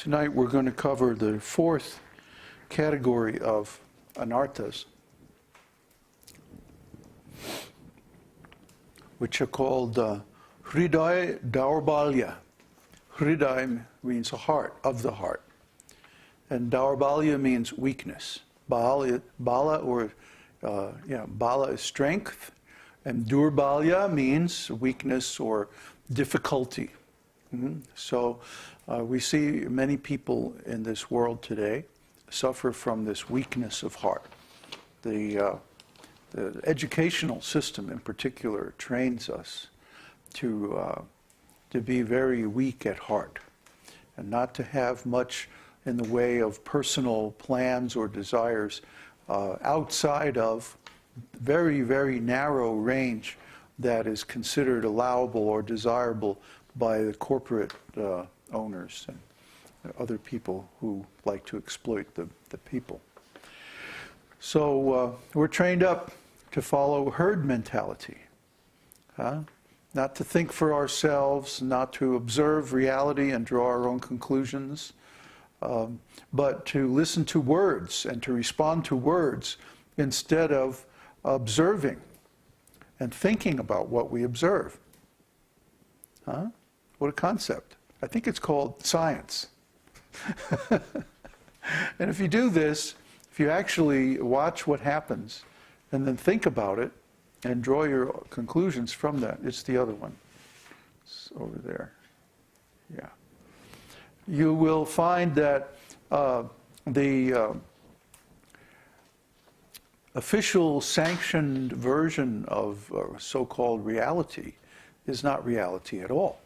Tonight we're going to cover the fourth category of Anarthas, which are called Hṛdaya-daurbalya. Hṛdaya means a heart, of the heart. And daurbalya means weakness. Bala is strength. And daurbalya means weakness or difficulty. So we see many people in this world today suffer from this weakness of heart. The educational system in particular trains us to be very weak at heart and not to have much in the way of personal plans or desires outside of very, very narrow range that is considered allowable or desirable by the corporate owners and other people who like to exploit the people. So we're trained up to follow herd mentality. Not to think for ourselves, not to observe reality and draw our own conclusions, but to listen to words and to respond to words instead of observing and thinking about what we observe. What a concept. I think it's called science. And if you do this, if you actually watch what happens and then think about it and draw your conclusions from that, it's the other one. It's over there. Yeah. You will find that the official sanctioned version of so-called reality is not reality at all.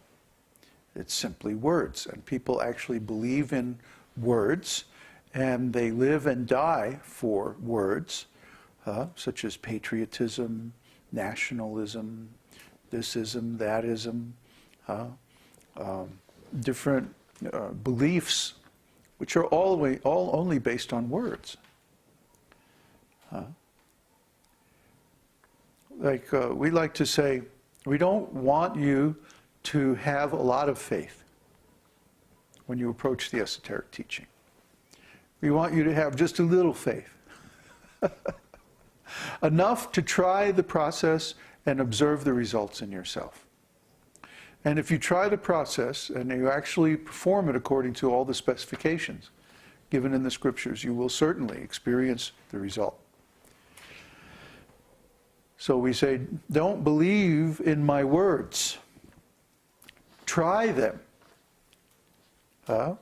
It's simply words, and people actually believe in words, and they live and die for words, such as patriotism, nationalism, thisism, thatism, different beliefs, which are all only based on words. We like to say, we don't want you to have a lot of faith when you approach the esoteric teaching. We want you to have just a little faith. Enough to try the process and observe the results in yourself. And if you try the process and you actually perform it according to all the specifications given in the scriptures, you will certainly experience the result. So we say, don't believe in my words. Try them. And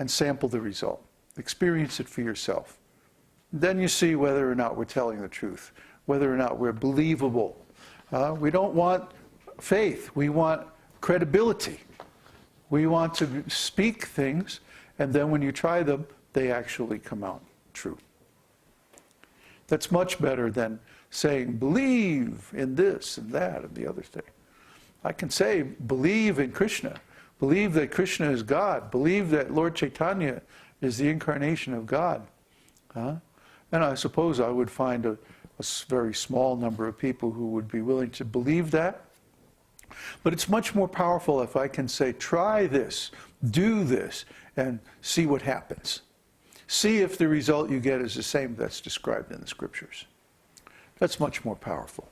sample the result. Experience it for yourself. Then you see whether or not we're telling the truth, whether or not we're believable. We don't want faith. We want credibility. We want to speak things, and then when you try them, they actually come out true. That's much better than saying, believe in this and that and the other thing. I can say, believe in Krishna. Believe that Krishna is God. Believe that Lord Chaitanya is the incarnation of God. And I suppose I would find a very small number of people who would be willing to believe that. But it's much more powerful if I can say, try this, do this, and see what happens. See if the result you get is the same that's described in the scriptures. That's much more powerful.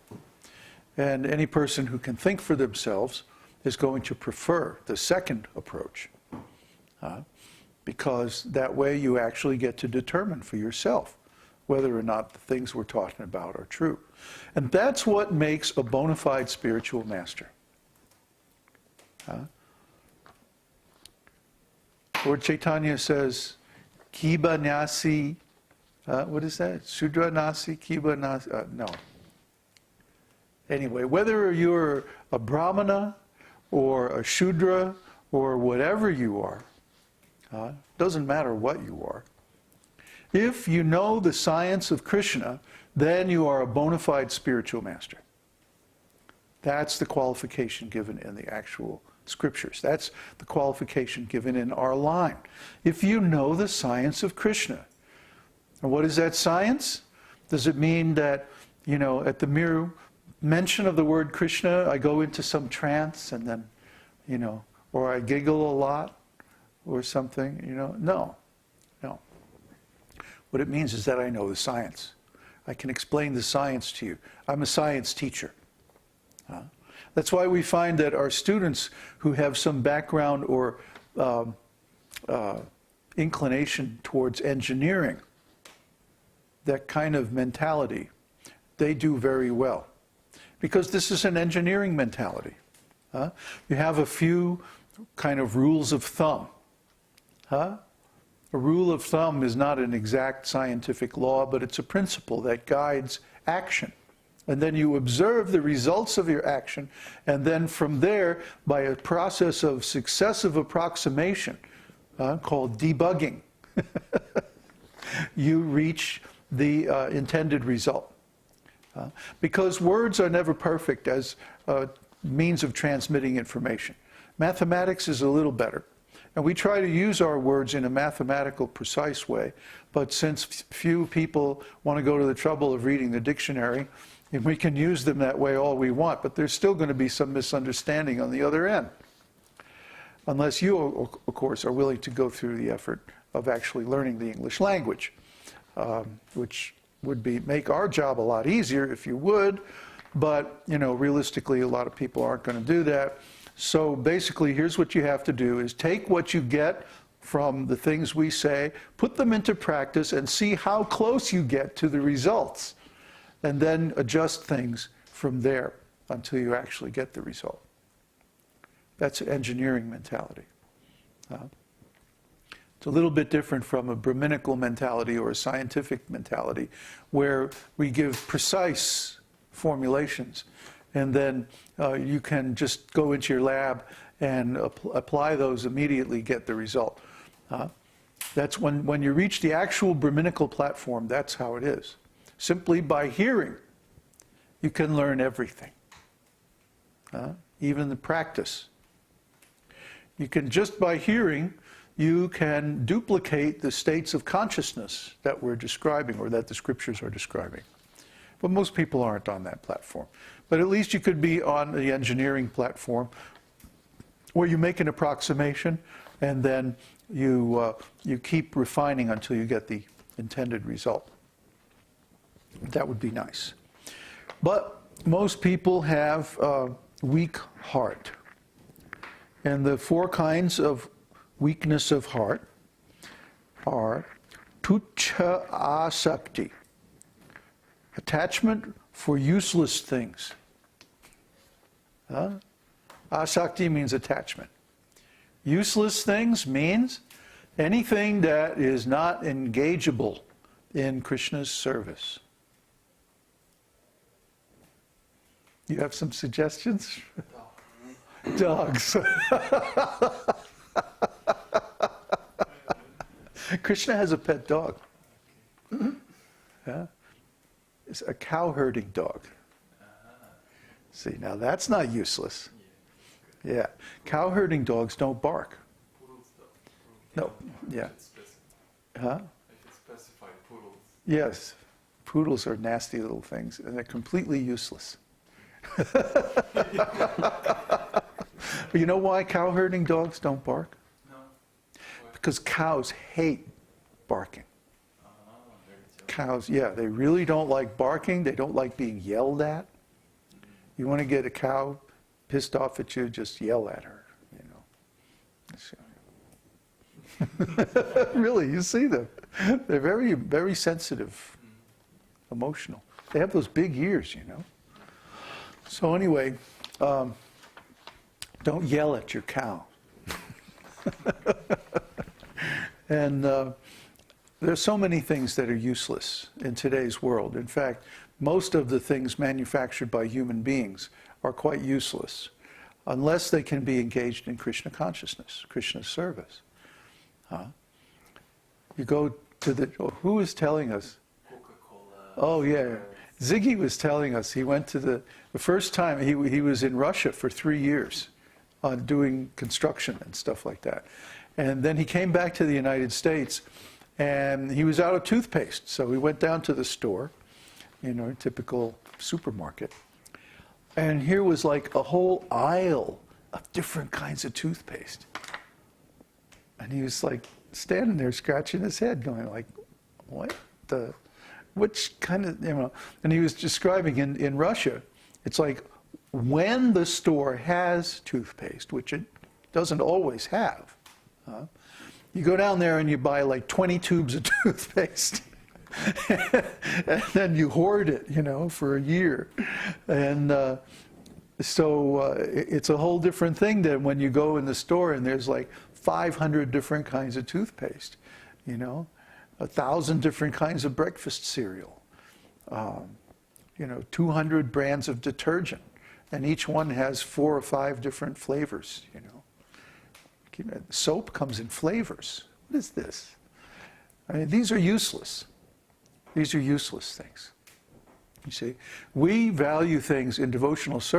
And any person who can think for themselves is going to prefer the second approach. Because that way you actually get to determine for yourself whether or not the things we're talking about are true. And that's what makes a bona fide spiritual master. Lord Chaitanya says, Kiba Nasi, what is that? Sudra Nasi, Kiba Nasi, no. Anyway, whether you're a Brahmana or a Shudra or whatever you are, doesn't matter what you are. If you know the science of Krishna, then you are a bona fide spiritual master. That's the qualification given in the actual scriptures. That's the qualification given in our line. If you know the science of Krishna. And what is that science? Does it mean that, at the mere mention of the word Krishna, I go into some trance and then, or I giggle a lot, or something, you know. No, no. What it means is that I know the science. I can explain the science to you. I'm a science teacher. That's why we find that our students who have some background or inclination towards engineering, that kind of mentality, they do very well. Because this is an engineering mentality. You have a few kind of rules of thumb. A rule of thumb is not an exact scientific law, but it's a principle that guides action. And then you observe the results of your action, and then from there, by a process of successive approximation, called debugging, you reach the intended result. Because words are never perfect as a means of transmitting information. Mathematics is a little better. And we try to use our words in a mathematical, precise way, but since few people want to go to the trouble of reading the dictionary, and we can use them that way all we want, but there's still going to be some misunderstanding on the other end. Unless you, of course, are willing to go through the effort of actually learning the English language, which would make our job a lot easier if you would, but, you know, realistically, a lot of people aren't going to do that. So basically, here's what you have to do, is take what you get from the things we say, put them into practice, and see how close you get to the results. And then adjust things from there until you actually get the result. That's an engineering mentality. It's a little bit different from a Brahminical mentality or a scientific mentality, where we give precise formulations, and then you can just go into your lab and apply those immediately, get the result. That's when you reach the actual Brahminical platform, that's how it is. Simply by hearing, you can learn everything, even the practice. You can, just by hearing, you can duplicate the states of consciousness that we're describing, or that the scriptures are describing. But most people aren't on that platform. But at least you could be on the engineering platform, where you make an approximation, and then you keep refining until you get the intended result. That would be nice. But most people have a weak heart. And the 4 kinds of weakness of heart are tuccha-āsakti, attachment for useless things. Asakti means attachment. Useless things means anything that is not engageable in Krishna's service. You have some suggestions? Dogs. Krishna has a pet dog. Yeah? It's a cow herding dog. See, now that's not useless. Yeah. Cow herding dogs don't bark. No. Yeah. Huh? If it's specified, poodles. Yes. Poodles are nasty little things, and they're completely useless. But you know why cow herding dogs don't bark? No. Because cows hate barking. Cows, yeah, they really don't like barking. They don't like being yelled at. You want to get a cow pissed off at you, just yell at her, you know. Really, you see them. They're very, very sensitive, emotional. They have those big ears, you know. So anyway, don't yell at your cow. And there's so many things that are useless in today's world. In fact, most of the things manufactured by human beings are quite useless, unless they can be engaged in Krishna consciousness, Krishna service. You go to the, who is telling us? Coca-Cola. Oh yeah, Ziggy was telling us he went to the first time he was in Russia for 3 years doing construction and stuff like that. And then he came back to the United States and he was out of toothpaste. So he went down to the store, you know, typical supermarket. And here was like a whole aisle of different kinds of toothpaste. And he was like standing there scratching his head going like, which kind of, and he was describing in Russia, it's like when the store has toothpaste, which it doesn't always have, you go down there and you buy like 20 tubes of toothpaste. And then you hoard it, for a year. And so it's a whole different thing than when you go in the store and there's like 500 different kinds of toothpaste, 1,000 different kinds of breakfast cereal, 200 brands of detergent, and each one has 4 or 5 different flavors, Soap comes in flavors. What is this? I mean, these are useless. These are useless things. You see, we value things in devotional service